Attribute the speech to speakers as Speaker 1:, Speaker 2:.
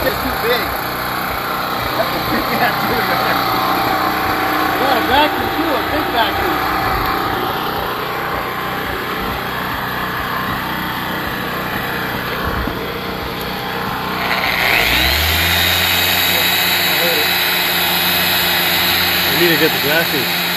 Speaker 1: It's too big. That's a big ass tool right there. Yeah, a vacuum too, a big vacuum.
Speaker 2: We need to get the glasses.